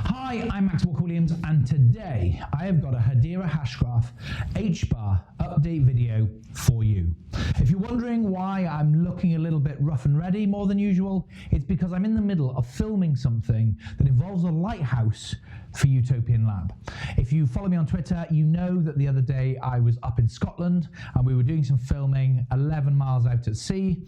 Hi, I'm Walker&Williams, and today I have got a Hedera Hashgraph Hbar update video for you. If you're wondering why I'm looking a little bit rough and ready more than usual, it's because I'm in the middle of filming something that involves a lighthouse for Utopian Lab. If you follow me on Twitter, you know that the other day I was up in Scotland and we were doing some filming 11 miles out at sea,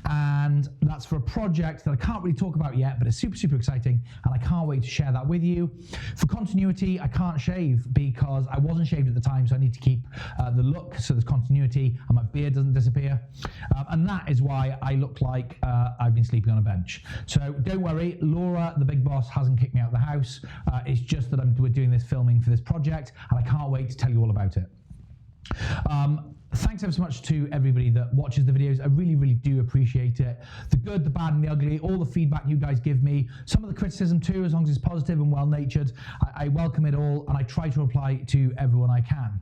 and that's for a project that I can't really talk about yet, but it's super, super exciting and I can't wait to share that with you. For continuity, I can't shave because I wasn't shaved at the time, so I need to keep the look so there's continuity and my beard doesn't disappear, and that is why I look like I've been sleeping on a bench. So don't worry, Laura, the big boss, hasn't kicked me out of the house. It's just that we're doing this filming for this project and I can't wait to tell you all about it. Thanks ever so much to everybody that watches the videos. I really, really do appreciate it. The good, the bad, and the ugly, all the feedback you guys give me, some of the criticism too, as long as it's positive and well-natured. I welcome it all and I try to reply to everyone I can.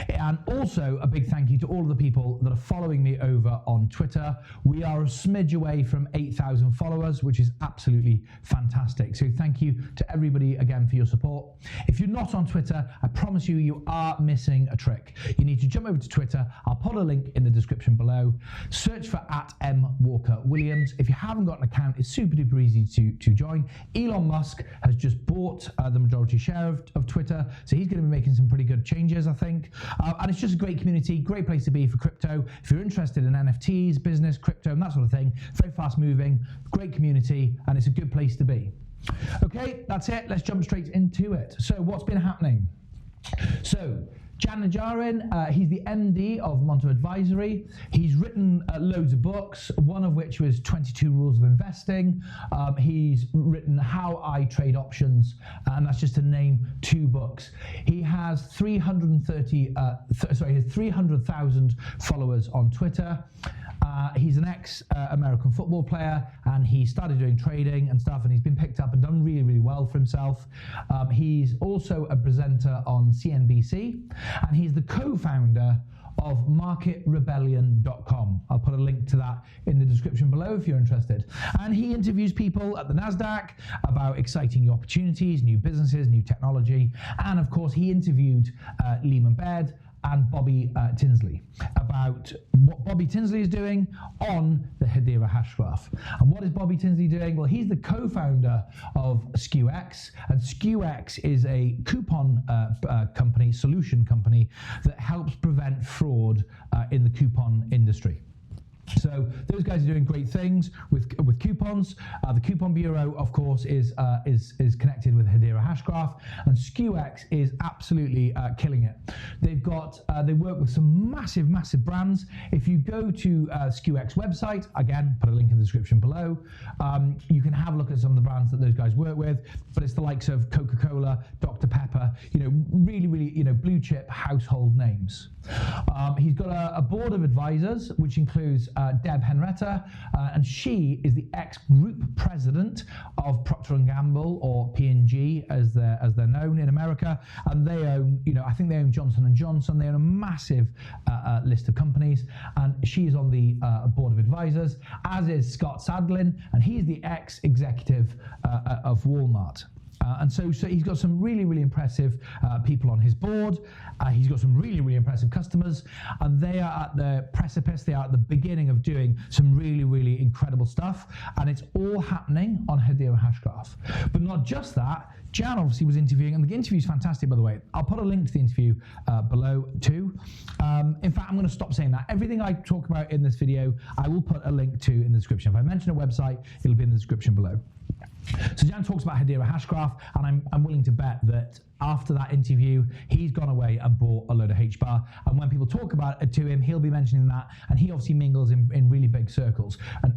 And also a big thank you to all of the people that are following me over on Twitter. We are a smidge away from 8,000 followers, which is absolutely fantastic. So thank you to everybody again for your support. If you're not on Twitter, I promise you, you are missing a trick. You need to jump over to Twitter. I'll put a link in the description below. Search for @MWalker&Williams. If you haven't got an account, it's super duper easy to join. Elon Musk has just bought the majority share of Twitter, so he's going to be making some pretty good changes, I think. And it's just a great community, great place to be for crypto. If you're interested in NFTs, business, crypto, and that sort of thing, very fast moving, great community, and it's a good place to be. Okay, that's it. Let's jump straight into it. So what's been happening? So Jan Najarin, he's the MD of Monto Advisory. He's written loads of books, one of which was 22 Rules of Investing. He's written How I Trade Options, and that's just to name 2 books. He has 300,000 followers on Twitter. He's an ex-American football player, and he started doing trading and stuff, and he's been picked up and done really, really well for himself. He's also a presenter on CNBC, and he's the co-founder of marketrebellion.com. I'll put a link to that in the description below if you're interested. And he interviews people at the NASDAQ about exciting new opportunities, new businesses, new technology. And of course, he interviewed Lehman Baird and Bobby Tinsley about what Bobby Tinsley is doing on the Hedera Hashgraph. And what is Bobby Tinsley doing? Well, he's the co-founder of SKUX, and SKUX is a coupon company, solution company, that helps prevent fraud in the coupon industry. So those guys are doing great things with coupons. The Coupon Bureau, of course, is connected with Hedera Hashgraph, and SKUX is absolutely killing it. They work with some massive brands. If you go to SKUX website, again, put a link in the description below, you can have a look at some of the brands that those guys work with. But it's the likes of Coca-Cola, Dr. Pepper, really, blue chip household names. He's got a board of advisors, which includes Deb Henretta, and she is the ex-group president of Procter & Gamble, or P&G as they're known in America, and they own, I think they own Johnson & Johnson. They own a massive list of companies, and she's on the board of advisors, as is Scott Sadlin, and he's the ex-executive of Walmart. And so he's got some really, really impressive people on his board. He's got some really, really impressive customers, and they are at the precipice. They are at the beginning of doing some really, really incredible stuff, and it's all happening on Hedera Hashgraph. But not just that, Jan obviously was interviewing, and the interview is fantastic, by the way. I'll put a link to the interview below too. In fact, I'm going to stop saying that. Everything I talk about in this video, I will put a link to in the description. If I mention a website, it'll be in the description below. So Jan talks about Hedera Hashgraph, and I'm willing to bet that after that interview, he's gone away and bought a load of Hbar. And when people talk about it to him, he'll be mentioning that. And he obviously mingles in really big circles and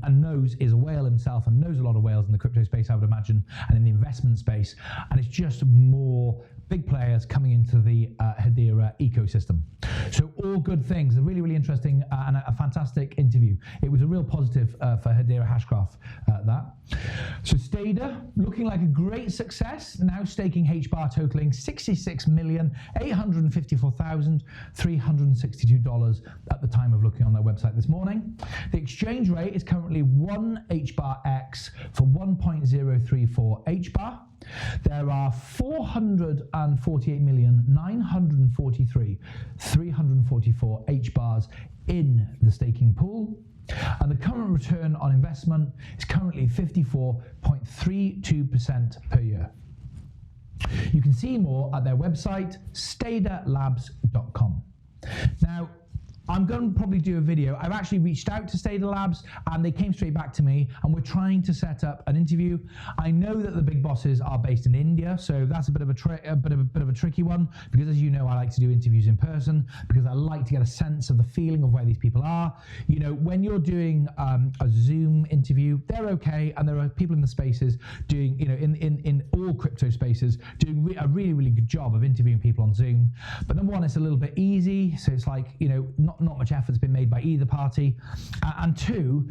is a whale himself, and knows a lot of whales in the crypto space, I would imagine, and in the investment space. And it's just more big players coming into the Hedera ecosystem. So all good things. A really, really interesting and a fantastic interview. It was a real positive for Hedera Hashgraph, that. So Stader, looking like a great success, now staking Hbar totaling $66,854,362 at the time of looking on their website this morning. The exchange rate is currently 1 Hbar X for 1.034 Hbar. There are 448,943,344 Hbars in the staking pool, and the current return on investment is currently 54.32% per year. You can see more at their website, staderlabs.com. Now, I'm going to probably do a video. I've actually reached out to Stader Labs and they came straight back to me, and we're trying to set up an interview. I know that the big bosses are based in India, so that's a bit of a tricky one, because as you know, I like to do interviews in person because I like to get a sense of the feeling of where these people are. You know, when you're doing a Zoom interview, they're okay, and there are people in the spaces doing, you know, in all crypto spaces, doing a really, really good job of interviewing people on Zoom. But number one, it's a little bit easy, so it's like, you know, not much effort's been made by either party, and two,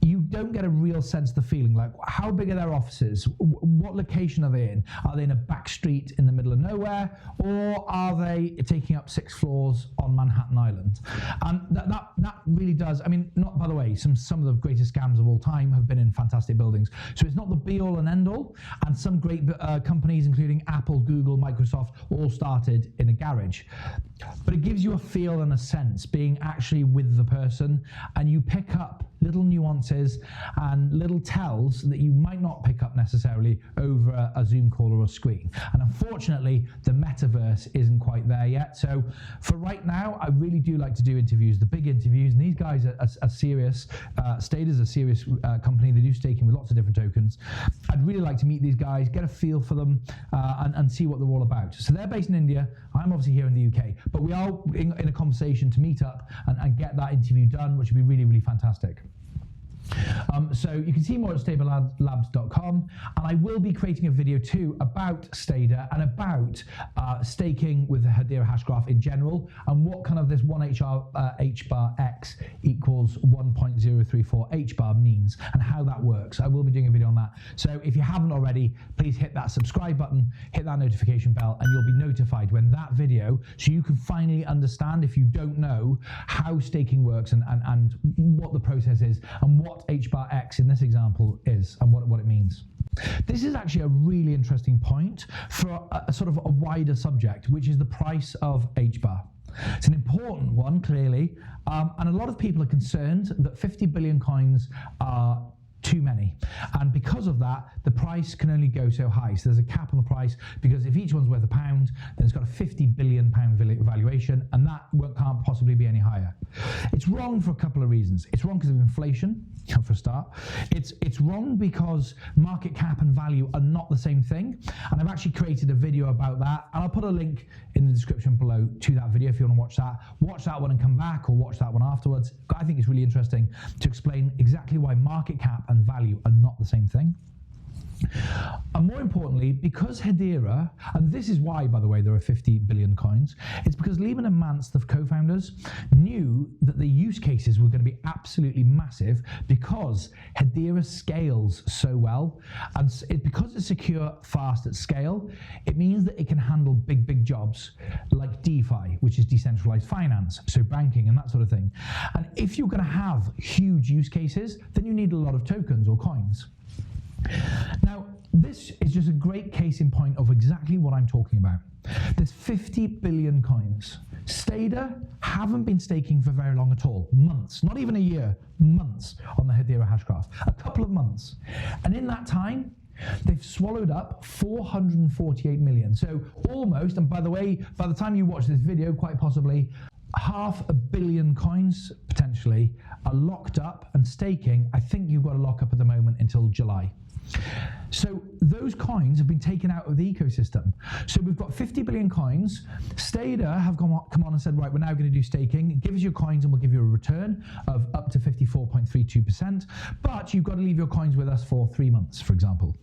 you don't get a real sense of the feeling, like how big are their offices, what location are they in? Are they in a back street in the middle of nowhere, or are they taking up 6 floors on Manhattan Island? And that really does, I mean, not, by the way, some of the greatest scams of all time have been in fantastic buildings, so it's not the be all and end all, and some great companies including Apple, Google, Microsoft all started in a garage, but it gives you a feel and a sense being actually with the person, and you pick up little nuances and little tells that you might not pick up necessarily over a Zoom call or a screen. And unfortunately, the metaverse isn't quite there yet. So for right now, I really do like to do interviews, the big interviews, and these guys are serious. Stader's a serious company. They do staking with lots of different tokens. I'd really like to meet these guys, get a feel for them, and see what they're all about. So they're based in India. I'm obviously here in the UK, but we are in a conversation to meet up and get that interview done, which would be really, really fantastic. So you can see more at staderlabs.com, and I will be creating a video too about Stader and about staking with the Hedera Hashgraph in general, and what kind of this 1 Hbar X equals 1.034 Hbar means and how that works. I will be doing a video on that. So if you haven't already, please hit that subscribe button, hit that notification bell, and you'll be notified when that video, so you can finally understand, if you don't know, how staking works and what the process is and what Hbar X in this example is and what it means. This is actually a really interesting point for a sort of a wider subject, which is the price of Hbar. It's an important one, clearly, and a lot of people are concerned that 50 billion coins are too many, and because of that, the price can only go so high. So there's a cap on the price, because if each one's worth £1, then it's got a £50 billion valuation, and that can't possibly be any higher. It's wrong for a couple of reasons. It's wrong because of inflation, for a start. It's wrong because market cap and value are not the same thing, and I've actually created a video about that, and I'll put a link in the description below to that video if you want to watch that. Watch that one and come back, or watch that one afterwards. I think it's really interesting to explain exactly why market cap and value are not the same thing. And more importantly, because Hedera, and this is why, by the way, there are 50 billion coins, it's because Lehman and Mance, the co-founders, knew that the use cases were going to be absolutely massive, because Hedera scales so well, and because it's secure, fast, at scale, it means that it can handle big jobs like DeFi, which is decentralized finance, so banking and that sort of thing. And if you're going to have huge use cases, then you need a lot of tokens or coins. Now, this is just a great case in point of exactly what I'm talking about. There's 50 billion coins. Stader haven't been staking for very long at all. Months, not even a year, months on the Hedera Hashgraph. A couple of months. And in that time, they've swallowed up 448 million. So almost, and by the way, by the time you watch this video, quite possibly, 500 million coins potentially are locked up and staking. I think you've got a lock up at the moment until July. So those coins have been taken out of the ecosystem. So we've got 50 billion coins. Stader have come on and said, right, we're now going to do staking. Give us your coins and we'll give you a return of up to 54.32%. But you've got to leave your coins with us for 3 months, for example.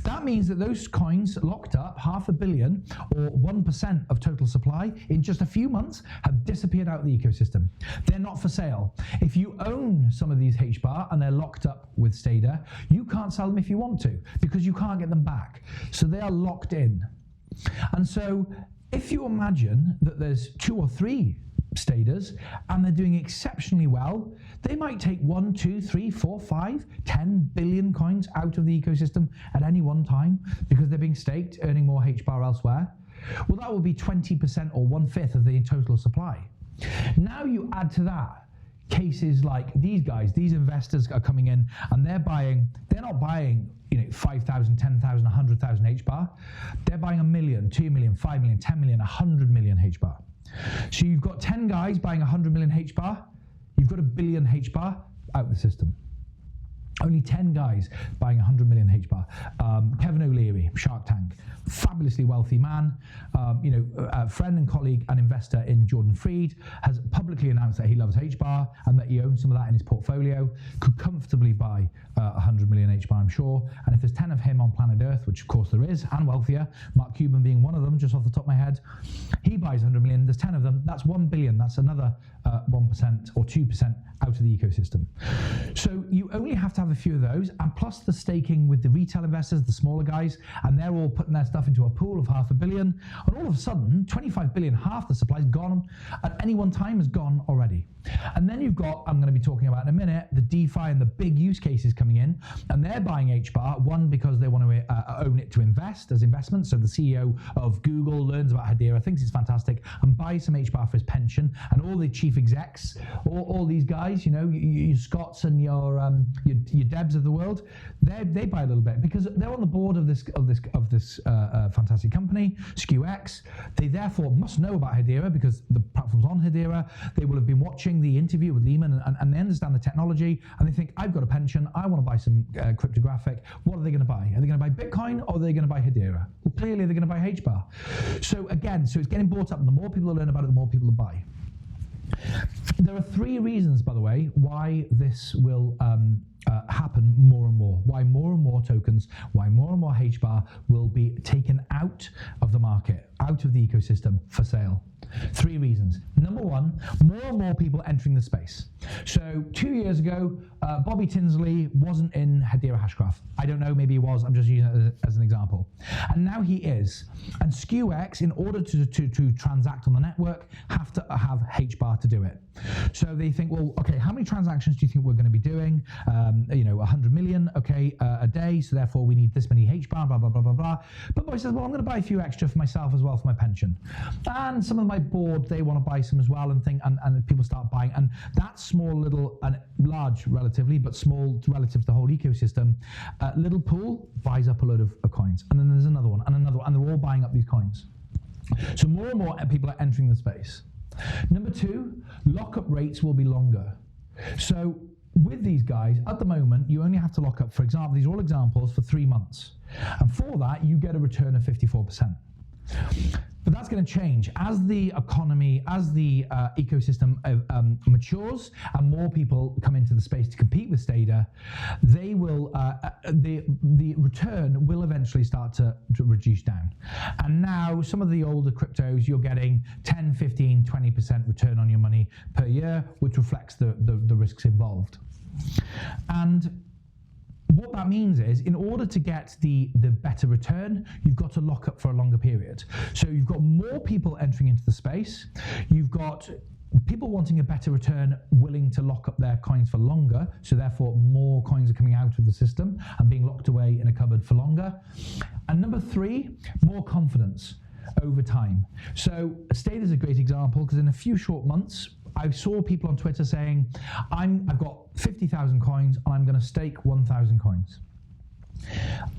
That means that those coins locked up, 500 million or 1% of total supply in just a few months have disappeared out of the ecosystem. They're not for sale. If you own some of these Hbar and they're locked up with Stader, you can't sell them if you want to, because you can't get them back. So they are locked in. And so if you imagine that there's 2 or 3 Staders and they're doing exceptionally well, they might take 1, 2, 3, 4, 5, 10 billion coins out of the ecosystem at any one time because they're being staked, earning more Hbar elsewhere. Well, that will be 20% or 1/5 of the total supply. Now you add to that cases like these guys, these investors are coming in and they're not buying 5,000, 10,000, 100,000 Hbar. They're buying 1 million, 2 million, 5 million, 10 million, 100 million Hbar. So you've got 10 guys buying 100 million Hbar, you've got 1 billion Hbar out of the system. Only 10 guys buying 100 million Hbar. Kevin O'Leary, Shark Tank, fabulously wealthy man, a friend and colleague and investor in Jordan Freed, has publicly announced that he loves Hbar and that he owns some of that in his portfolio, could comfortably buy 100 million Hbar, I'm sure. And if there's 10 of him on planet Earth, which of course there is, and wealthier, Mark Cuban being one of them, just off the top of my head, he buys 100 million, there's 10 of them, that's 1 billion, that's another 1% or 2% out of the ecosystem. So you only have to have a few of those, and plus the staking with the retail investors, the smaller guys, and they're all putting their stuff into a pool of 500 million, and all of a sudden 25 billion, half the supply is gone at any one time, is gone already. And then you've got, I'm going to be talking about in a minute, the DeFi and the big use cases coming in, and they're buying Hbar, one because they want to own it to invest as investment. So the CEO of Google learns about Hedera, thinks it's fantastic, and buys some Hbar for his pension, and all the chief execs, all these guys, your Scotts and your Debs of the world, they buy a little bit because they're on the board of this fantastic company, SKUX. They therefore must know about Hedera because the platform's on Hedera. They will have been watching the interview with Lehman and they understand the technology, and they think, I've got a pension, I want to buy some cryptographic. What are they going to buy? Are they going to buy Bitcoin or are they going to buy Hedera? Well, clearly they're going to buy Hbar. So again, it's getting bought up, and the more people learn about it, the more people buy. There are 3 reasons, by the way, why this will happen more and more, why more and more tokens, why more and more Hbar will be taken out of the market, out of the ecosystem for sale. 3 reasons. Number 1, more and more people entering the space. So 2 years ago, Bobby Tinsley wasn't in Hedera Hashgraph. I don't know, maybe he was, I'm just using it as an example. And now he is. And SKUX, in order to transact on the network, have to have Hbar to do it. So they think, well, okay, how many transactions do you think we're going to be doing? 100 million, okay, a day, so therefore we need this many Hbar, blah, blah, blah, blah, blah. But Bobby says, well, I'm going to buy a few extra for myself as well for my pension. And some of my board, they want to buy some as well, and people start buying. And that small little, and large relatively, but small relative to the whole ecosystem, little pool buys up a load of coins. And then there's another one, and another one, and they're all buying up these coins. So more and more people are entering the space. Number 2, lockup rates will be longer. So with these guys, at the moment, you only have to lock up, for example, these are all examples, for 3 months. And for that, you get a return of 54%. But that's going to change as the economy, as the ecosystem matures and more people come into the space to compete with Stader. They will the return will eventually start to reduce down. And now some of the older cryptos, you're getting 10, 15, 20% return on your money per year, which reflects the risks involved. And what that means is, in order to get the better return, you've got to lock up for a longer period. So you've got more people entering into the space. You've got people wanting a better return, willing to lock up their coins for longer. So therefore, more coins are coming out of the system and being locked away in a cupboard for longer. And number 3, more confidence over time. So Stader is a great example because in a few short months, I saw people on Twitter saying, I've got 50,000 coins and I'm going to stake 1,000 coins.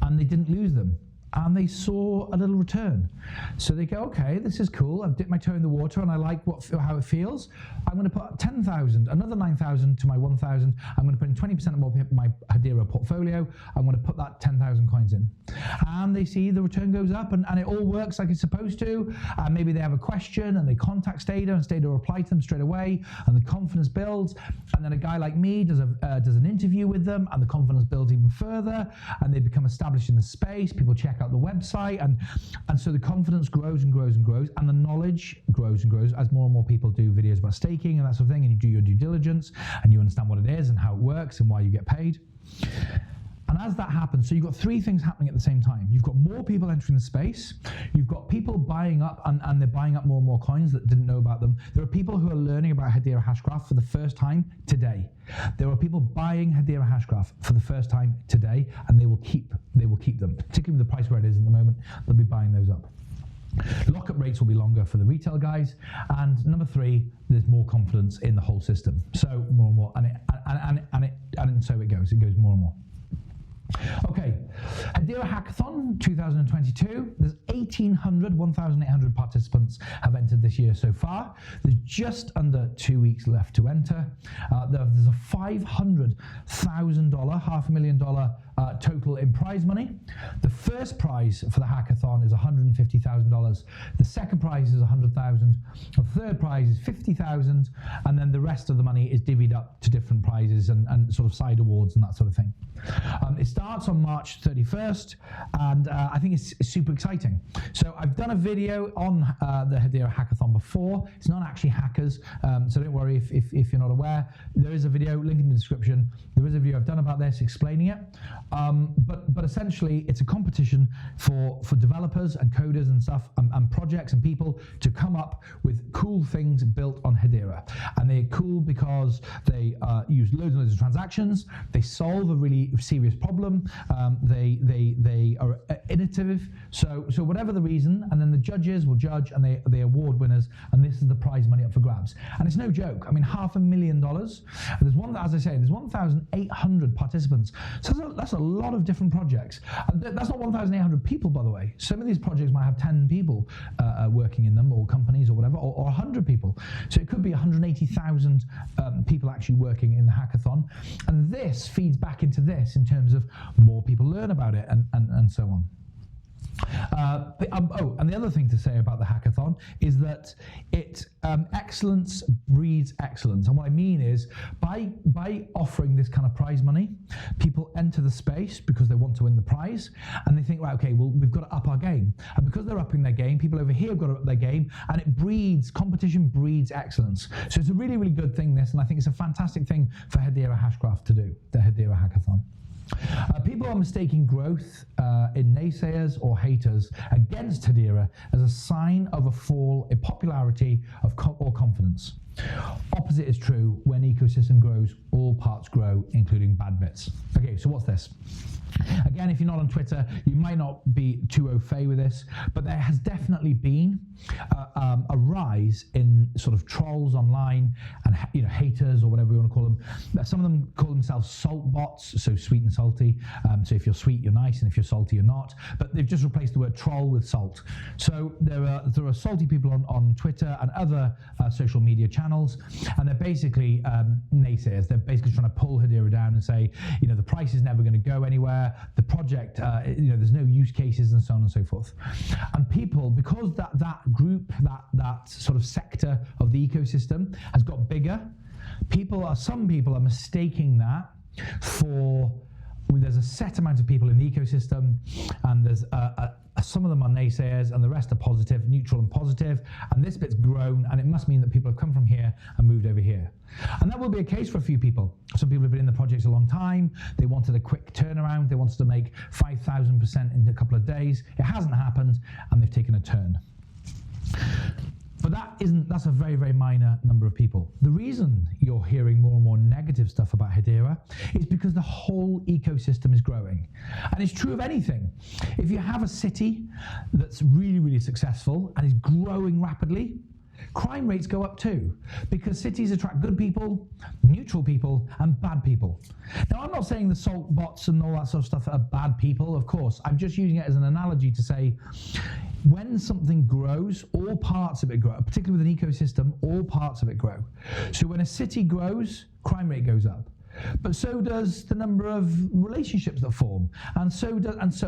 And they didn't lose them. and they saw a little return. So they go, okay, this is cool. I've dipped my toe in the water and I like how it feels. I'm going to put 10,000, another 9,000 to my 1,000. I'm going to put in 20% of my Hedera portfolio. I'm going to put that 10,000 coins in. And they see the return goes up and it all works like it's supposed to. And maybe they have a question and they contact Stader and Stader will reply to them straight away and the confidence builds. And then a guy like me does an interview with them and the confidence builds even further and they become established in the space. People check out the website and so the confidence grows and grows and grows and the knowledge grows and grows as more and more people do videos about staking and that sort of thing, and you do your due diligence and you understand what it is and how it works and why you get paid. And as that happens, so you've got three things happening at the same time. You've got more people entering the space. You've got people buying up, and they're buying up more and more coins that didn't know about them. There are people who are learning about Hedera Hashgraph for the first time today. There are people buying Hedera Hashgraph for the first time today, and they will keep them, particularly with the price where it is at the moment. They'll be buying those up. Lockup rates will be longer for the retail guys, and number three, there's more confidence in the whole system. So more and more, and so it goes more and more. Okay, Hedera Hackathon 2022. There's 1,800 participants have entered this year so far. There's just under 2 weeks left to enter. There's a $500,000, $500,000 total in prize money. The first prize for the hackathon is $150,000. The second prize is $100,000. The third prize is $50,000, and then the rest of the money is divvied up to different prizes and sort of side awards and that sort of thing. It starts on March 31st, and I think it's super exciting. So I've done a video on the Hedera Hackathon before. It's not actually hackers, so don't worry if you're not aware. There is a video, link in the description. There is a video I've done about this explaining it. But essentially, it's a competition for developers and coders and stuff and projects and people to come up with cool things built on Hedera. And they're cool because they use loads and loads of transactions. They solve a really serious problem. They are innovative. So whatever the reason, and then the judges will judge and they award winners. And this is the prize money up for grabs. And it's no joke. I mean, $500,000. There's one, as I say, there's 1,800 participants. So that's a lot of different projects. And that's not 1,800 people, by the way. Some of these projects might have 10 people working in them, or companies, or whatever, or 100 people. So it could be 180,000 people actually working in the hackathon. And this feeds back into this in terms of more people learn about it and so on. And the other thing to say about the hackathon is that excellence breeds excellence. And what I mean is, by offering this kind of prize money, people enter the space because they want to win the prize, and they think, right, okay, well, we've got to up our game. And because they're upping their game, people over here have got to up their game, and competition breeds excellence. So it's a really, really good thing, this, and I think it's a fantastic thing for Hedera Hashgraph to do, the Hedera Hackathon. People are mistaking growth in naysayers or haters against Hedera as a sign of a fall in popularity or confidence. Opposite is true. When ecosystem grows, all parts grow, including bad bits. Okay, so what's this? Again, if you're not on Twitter, you might not be too au fait with this, but there has definitely been a rise in sort of trolls online and haters, or whatever you want to call them. Some of them call themselves salt bots, so sweet and salty. So if you're sweet, you're nice, and if you're salty, you're not. But they've just replaced the word troll with salt. So there are salty people on Twitter and other social media channels, and they're basically naysayers. They're basically trying to pull Hedera down and say, the price is never going to go anywhere. The project, there's no use cases, and so on and so forth. And people, because that group, that sort of sector of the ecosystem has got bigger, some people are mistaking that there's a set amount of people in the ecosystem, and there's some of them are naysayers, and the rest are positive, neutral and positive, and this bit's grown, and it must mean that people have come from here and moved over here. And that will be a case for a few people. Some people have been in the project a long time. They wanted a quick turnaround. They wanted to make 5,000% in a couple of days. It hasn't happened, and they've taken a turn. But that's a very, very minor number of people. The reason you're hearing more and more negative stuff about Hedera is because the whole ecosystem is growing. And it's true of anything. If you have a city that's really, really successful and is growing rapidly, crime rates go up too, because cities attract good people, neutral people, and bad people. Now, I'm not not saying the salt bots and all that sort of stuff are bad people, of course. I'm just using it as an analogy to say, when something grows, all parts of it grow, particularly with an ecosystem, all parts of it grow. So when a city grows, crime rate goes up. But so does the number of relationships that form, and so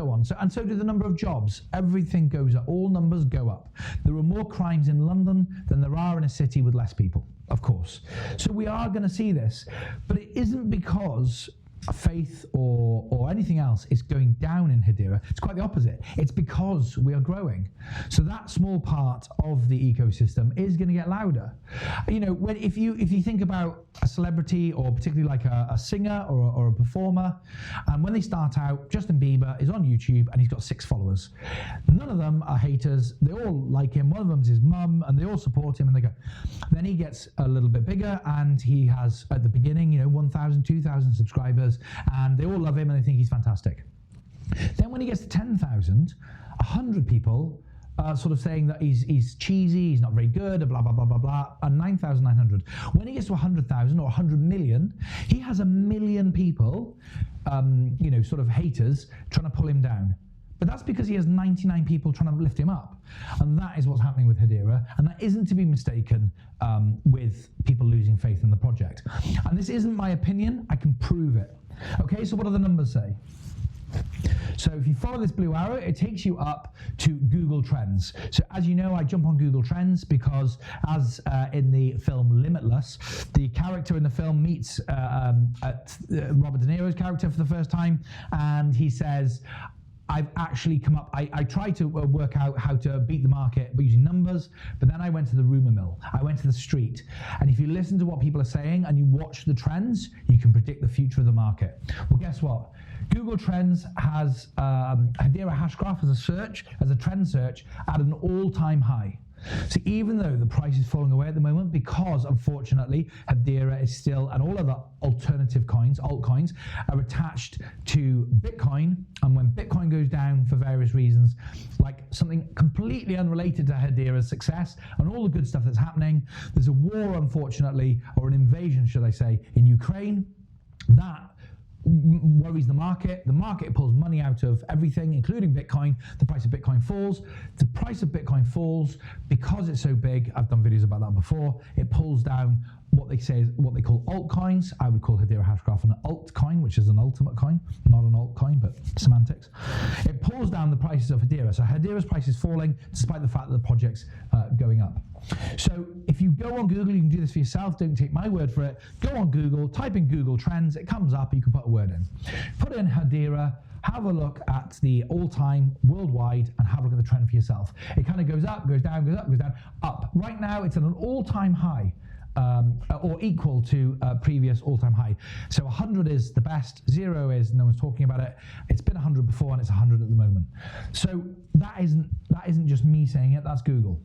on. So do the number of jobs. Everything goes up. All numbers go up. There are more crimes in London than there are in a city with less people, of course. So we are going to see this, but it isn't because faith or anything else is going down in Hedera. It's quite the opposite. It's because we are growing. So that small part of the ecosystem is going to get louder. You know, if you think about a celebrity, or particularly like a singer or a performer, and when they start out, Justin Bieber is on YouTube and he's got 6 followers. None of them are haters. They all like him. One of them's his mum, and they all support him, and they go. Then he gets a little bit bigger, and he has, at the beginning, 1,000, 2,000 subscribers, and they all love him and they think he's fantastic. Then when he gets to 10,000, 100 people are sort of saying that he's cheesy, he's not very good, blah, blah, blah, blah, blah, and 9,900. When he gets to 100,000 or 100 million, he has 1 million people, sort of haters, trying to pull him down. But that's because he has 99 people trying to lift him up. And that is what's happening with Hedera. And that isn't to be mistaken with people losing faith in the project. And this isn't my opinion, I can prove it. Okay, so what do the numbers say? So if you follow this blue arrow, it takes you up to Google Trends. So as you know, I jump on Google Trends because, as in the film Limitless, the character in the film meets Robert De Niro's character for the first time, and he says, I've actually come up, I tried to work out how to beat the market using numbers, but then I went to the rumor mill. I went to the street. And if you listen to what people are saying and you watch the trends, you can predict the future of the market. Well, guess what? Google Trends has Hedera Hashgraph as a trend search at an all-time high. So even though the price is falling away at the moment, because unfortunately Hedera is still, and all other alternative coins, altcoins, are attached to Bitcoin, and when Bitcoin goes down for various reasons, like something completely unrelated to Hedera's success and all the good stuff that's happening, there's a war, unfortunately, or an invasion, should I say, in Ukraine. That worries the market. The market pulls money out of everything, including Bitcoin. The price of Bitcoin falls. The price of Bitcoin falls because it's so big. I've done videos about that before. It pulls down what they call altcoins. I would call Hedera Hashgraph an altcoin, which is an ultimate coin, not an altcoin, but semantics. It pulls down the prices of Hedera. So Hedera's price is falling despite the fact that the project's going up. So if you go on Google, you can do this for yourself, don't take my word for it. Go on Google, type in Google Trends, it comes up, you can put a word in. Put in Hedera, have a look at the all-time worldwide, and have a look at the trend for yourself. It kind of goes up, goes down, goes up, goes down, up. Right now it's at an all-time high. Or equal to previous all-time high. So 100 is the best, 0 is no one's talking about it. It's been 100 before and it's 100 at the moment. So that isn't just me saying it, that's Google.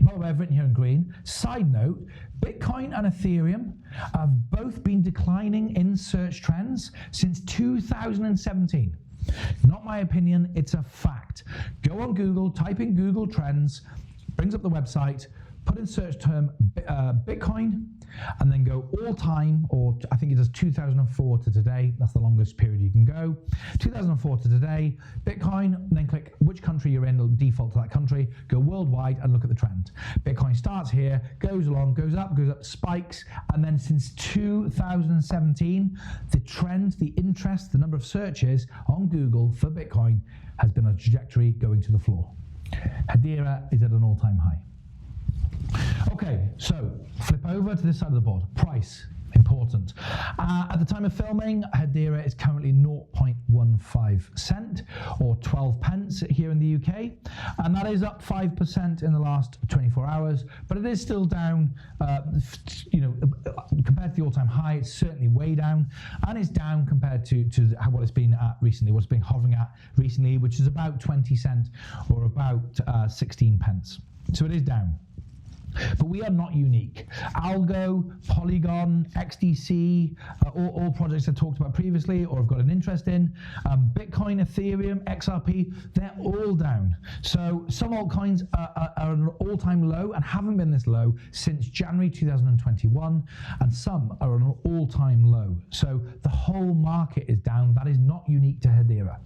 By the way, I've written here in green. Side note, Bitcoin and Ethereum have both been declining in search trends since 2017. Not my opinion, it's a fact. Go on Google, type in Google Trends, brings up the website, put in search term Bitcoin, and then go all time, or I think it does 2004 to today. That's the longest period you can go. 2004 to today, Bitcoin, and then click which country you're in, it'll default to that country. Go worldwide and look at the trend. Bitcoin starts here, goes along, goes up, spikes, and then since 2017, the trend, the interest, the number of searches on Google for Bitcoin has been a trajectory going to the floor. Hedera is at an all-time high. Okay, so flip over to this side of the board. Price, important. At the time of filming, Hedera is currently 0.15 cent or 12 pence here in the UK, and that is up 5% in the last 24 hours, but it is still down, compared to the all-time high. It's certainly way down, and it's down compared to what it's been at recently, what it's been hovering at recently, which is about 20 cent or about 16 pence. So it is down. But we are not unique. Algo, Polygon, XDC, all projects I've talked about previously or have got an interest in, Bitcoin, Ethereum, XRP, they're all down. So some altcoins are at an all-time low and haven't been this low since January 2021, and some are at an all-time low. So the whole market is down. That is not unique to Hedera.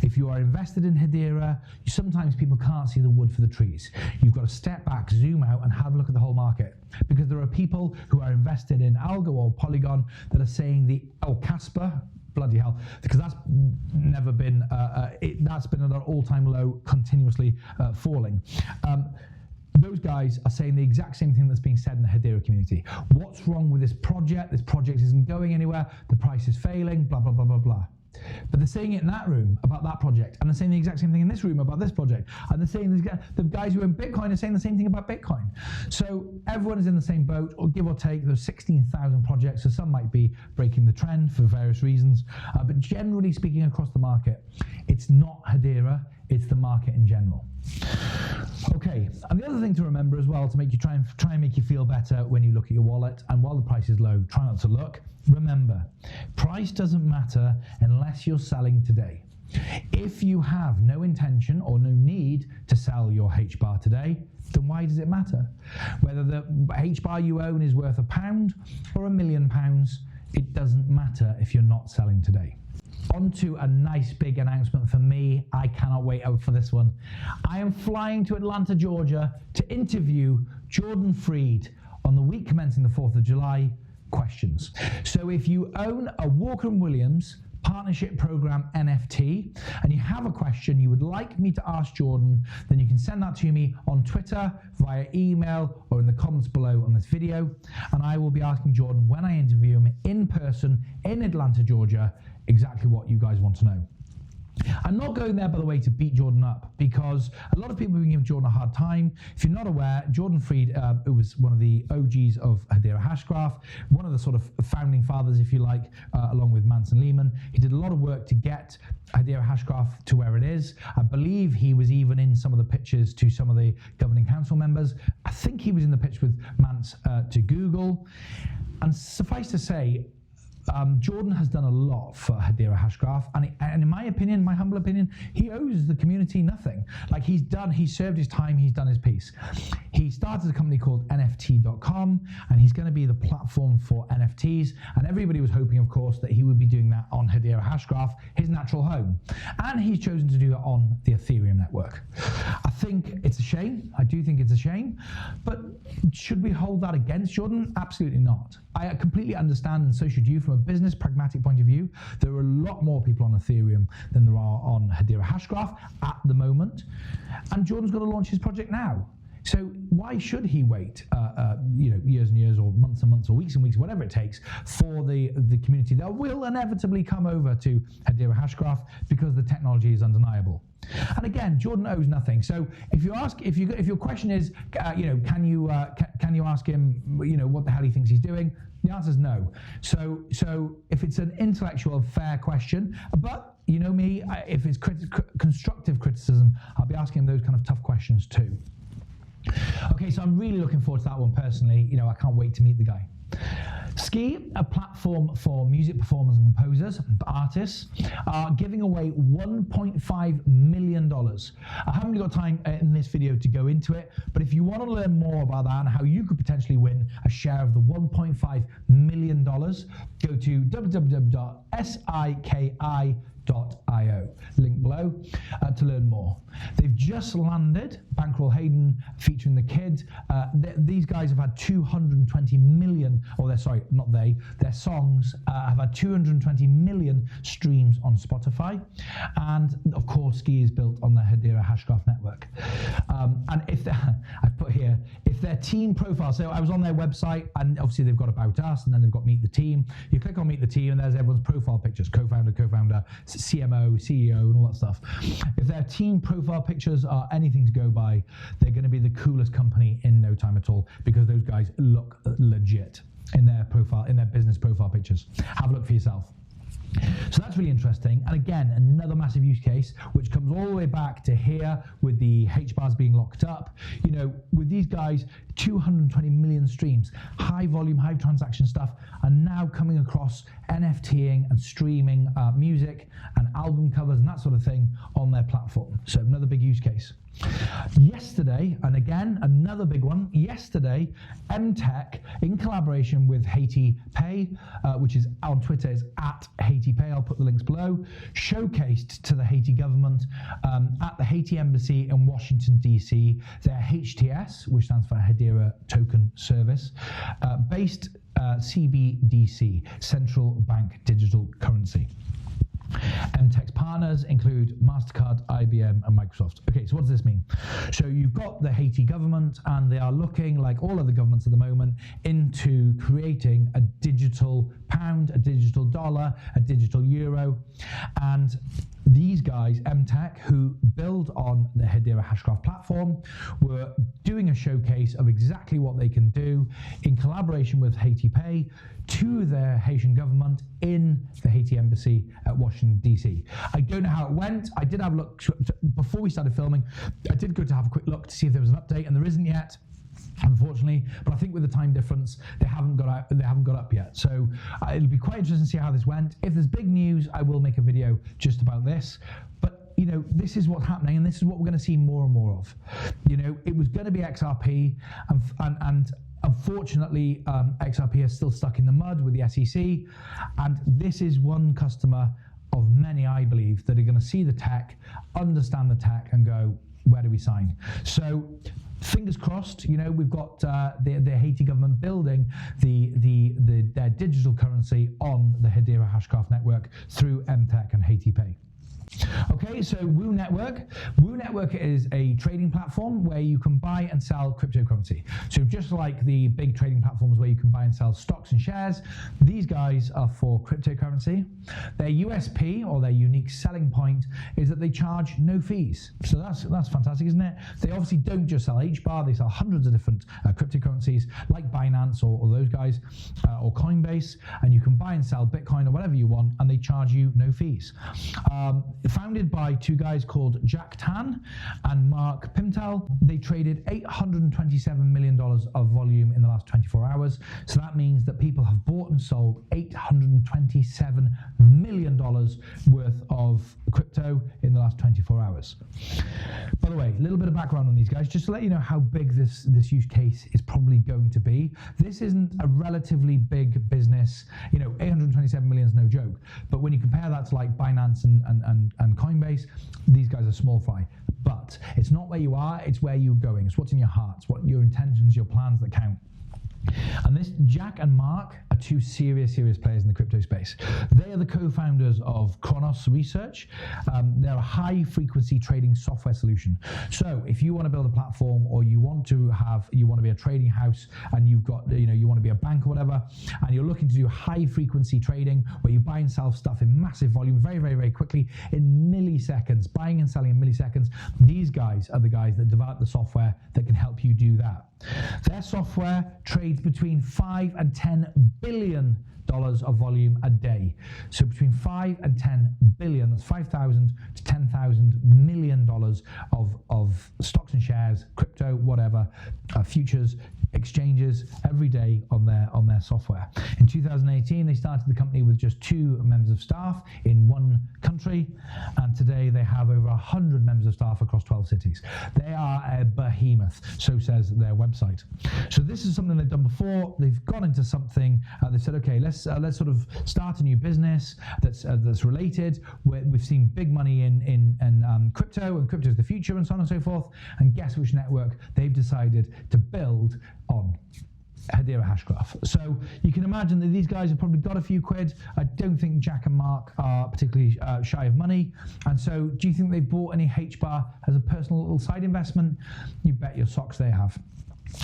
If you are invested in Hedera, sometimes people can't see the wood for the trees. You've got to step back, zoom out, and have a look at the whole market, because there are people who are invested in Algo or Polygon that are saying Casper, bloody hell, because that's never been that's been at an all-time low, continuously falling. Those guys are saying the exact same thing that's being said in the Hedera community. What's wrong with this project? This project isn't going anywhere. The price is failing, blah, blah, blah, blah, blah. But they're saying it in that room about that project, and they're saying the exact same thing in this room about this project, and they're saying the guys who own Bitcoin are saying the same thing about Bitcoin. So everyone is in the same boat, or give or take. There's 16,000 projects, so some might be breaking the trend for various reasons, but generally speaking across the market, it's not Hedera, it's the market in general. Okay, and the other thing to remember as well, to make you try and make you feel better when you look at your wallet, and while the price is low, try not to look. Remember, price doesn't matter unless you're selling today. If you have no intention or no need to sell your Hbar today, then why does it matter? Whether the Hbar you own is worth £1 or £1 million, it doesn't matter if you're not selling today. On to a nice big announcement for me. I cannot wait out for this one. I am flying to Atlanta, Georgia to interview Jordan Freed on the week commencing the 4th of July. Questions. So if you own a Walker&Williams Partnership Program NFT and you have a question you would like me to ask Jordan, then you can send that to me on Twitter, via email, or in the comments below on this video, and I will be asking Jordan when I interview him in person in Atlanta, Georgia, exactly what you guys want to know. I'm not going there, by the way, to beat Jordan up, because a lot of people have been giving Jordan a hard time. If you're not aware, Jordan Freed, who was one of the OGs of Hedera Hashgraph, one of the sort of founding fathers, if you like, along with Manson Lehman. He did a lot of work to get Hedera Hashgraph to where it is. I believe he was even in some of the pitches to some of the governing council members. I think he was in the pitch with Mance to Google. And suffice to say, Jordan has done a lot for Hedera Hashgraph, and in my opinion, my humble opinion, he owes the community nothing. Like, he's served his time, he's done his piece. He started a company called NFT.com, and he's going to be the platform for NFTs, and everybody was hoping, of course, that he would be doing that on Hedera Hashgraph, his natural home. And he's chosen to do that on the Ethereum network. I think it's a shame. I do think it's a shame. But should we hold that against Jordan? Absolutely not. I completely understand, and so should you, from a business pragmatic point of view. There are a lot more people on Ethereum than there are on Hedera Hashgraph at the moment, and Jordan's got to launch his project now. So why should he wait, years and years, or months and months, or weeks and weeks, whatever it takes, for the community that will inevitably come over to Hedera Hashgraph, because the technology is undeniable. And again, Jordan owes nothing. So if your question is, can you ask him, what the hell he thinks he's doing? The answer is no. So if it's an intellectual, fair question, but you know me, if it's constructive criticism, I'll be asking him those kind of tough questions too. Okay, so I'm really looking forward to that one personally. I can't wait to meet the guy. Ski, a platform for music performers and composers, artists, are giving away $1.5 million. I haven't got time in this video to go into it, but if you want to learn more about that and how you could potentially win a share of the $1.5 million, go to www.siki.io, link below, to learn more. They've just landed Bankroll Hayden featuring the Kid. These guys have had 220 million, their songs have had 220 million streams on Spotify, and of course Ski is built on the Hedera Hashgraph network. And I've put here, if their team profile, so I was on their website, and obviously they've got About Us, and then they've got Meet the Team. You click on Meet the Team, and there's everyone's profile pictures, co-founder, CMO, CEO, and all that stuff. If their team profile pictures are anything to go by, they're going to be the coolest company in no time at all, because those guys look legit in their profile, in their business profile pictures. Have a look for yourself. So that's really interesting. And again, another massive use case, which comes all the way back to here with the Hbars being locked up. You know, with these guys, 220 million streams, high volume, high transaction stuff, are now coming across NFTing and streaming music and album covers and that sort of thing on their platform. So another big use case. Yesterday, and again, another big one, yesterday, MTech, in collaboration with Hashgrpah, which is on Twitter, is at Hashgrpah, I'll put the links below, showcased to the Haiti government at the Haiti Embassy in Washington, DC, their HTS, which stands for Hedera Token Service, based CBDC, Central Bank Digital Currency. MTech's partners include MasterCard, IBM, and Microsoft. Okay, so what does this mean? So you've got the Haiti government, and they are looking, like all other governments at the moment, into creating a digital pound, a digital dollar, a digital euro. And these guys, MTech, who build on the Hedera Hashgraph platform, were doing a showcase of exactly what they can do in collaboration with Hashgrpah to their Haitian government in the Haiti Embassy at Washington, DC. I don't know how it went. I did have a look before we started filming. I did go to have a quick look to see if there was an update, and there isn't yet, unfortunately. But I think with the time difference, they haven't got up yet. So it'll be quite interesting to see how this went. If there's big news, I will make a video just about this. But you know, this is what's happening, and this is what we're going to see more and more of. You know, it was going to be XRP, and unfortunately, XRP is still stuck in the mud with the SEC, and this is one customer of many, I believe, that are going to see the tech, understand the tech, and go, where do we sign? So fingers crossed. You know, we've got the Haiti government building their digital currency on the Hedera Hashgraph network through MTech and Hashgrpah. Okay, so Woo Network. Woo Network is a trading platform where you can buy and sell cryptocurrency. So just like the big trading platforms where you can buy and sell stocks and shares, these guys are for cryptocurrency. Their USP, or their unique selling point, is that they charge no fees. So that's fantastic, isn't it? They obviously don't just sell Hbar, they sell hundreds of different cryptocurrencies like Binance or those guys, or Coinbase, and you can buy and sell Bitcoin or whatever you want, and they charge you no fees. Founded by two guys called Jack Tan and Mark Pimtel. They traded $827 million of volume in the last 24 hours. So that means that people have bought and sold $827 million worth of crypto in the last 24 hours. By the way, a little bit of background on these guys, just to let you know how big this use case is probably going to be. This isn't a relatively big business. You know, 827 million is no joke. But when you compare that to like Binance and Coinbase, these guys are small fry. But it's not where you are, it's where you're going. It's what's in your heart, it's what your intentions, your plans that count. And this Jack and Mark are two serious players in the crypto space. They are the co-founders of Kronos Research. They're a high-frequency trading software solution. So if you want to build a platform, or you want to be a trading house, and you've got, you want to be a bank or whatever, and you're looking to do high-frequency trading where you buy and sell stuff in massive volume, very quickly, in milliseconds, buying and selling in milliseconds, these guys are the guys that develop the software that can help you do that. Their software trades between $5 and $10 billion of volume a day. So between 5 and 10 billion, that's 5,000 to 10,000 million dollars of stocks and shares, crypto, whatever, futures, exchanges every day on their software. In 2018, they started the company with just 2 members of staff in one country, and today they have over 100 members of staff across 12 cities. They are a behemoth, so says their website. So this is something they've done before. They've gone into something. They've said, okay, let's sort of start a new business that's related. We've seen big money in crypto, and crypto is the future, and so on and so forth. And guess which network they've decided to build on? Hedera Hashgraph. So you can imagine that these guys have probably got a few quid. I don't think Jack and Mark are particularly shy of money. And so do you think they've bought any Hbar as a personal little side investment? You bet your socks they have.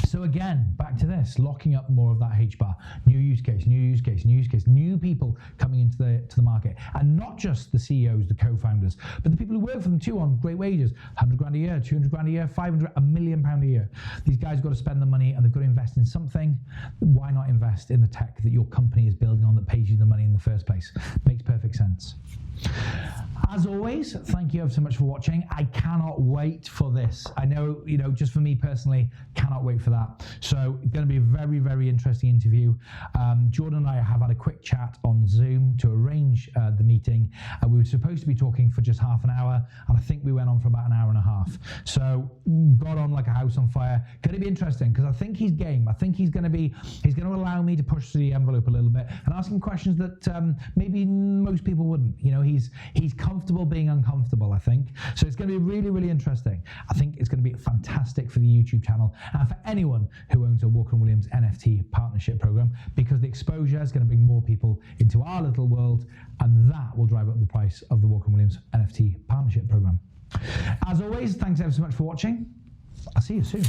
So again, back to this, locking up more of that Hbar, new use case, new people coming into the market, and not just the CEOs, the co-founders, but the people who work for them too on great wages, 100 grand a year, 200 grand a year, 500, £1 million a year. These guys have got to spend the money, and they've got to invest in something. Why not invest in the tech that your company is building on that pays you the money in the first place? Makes perfect perfect sense. As always, thank you ever so much for watching. I cannot wait for this. I know, just for me personally, cannot wait for that. So it's going to be a very, very interesting interview. Jordan and I have had a quick chat on Zoom to arrange the meeting. We were supposed to be talking for just half an hour, and I think we went on for about an hour and a half. So got on like a house on fire. Going to be interesting because I think he's game. I think he's going to allow me to push the envelope a little bit and ask him questions that maybe most people wouldn't. He's comfortable being uncomfortable, I think. So it's going to be really, really interesting. I think it's going to be fantastic for the YouTube channel and for anyone who owns a Walker&Williams NFT partnership program, because the exposure is going to bring more people into our little world, and that will drive up the price of the Walker&Williams NFT partnership program. As always, thanks ever so much for watching. I'll see you soon.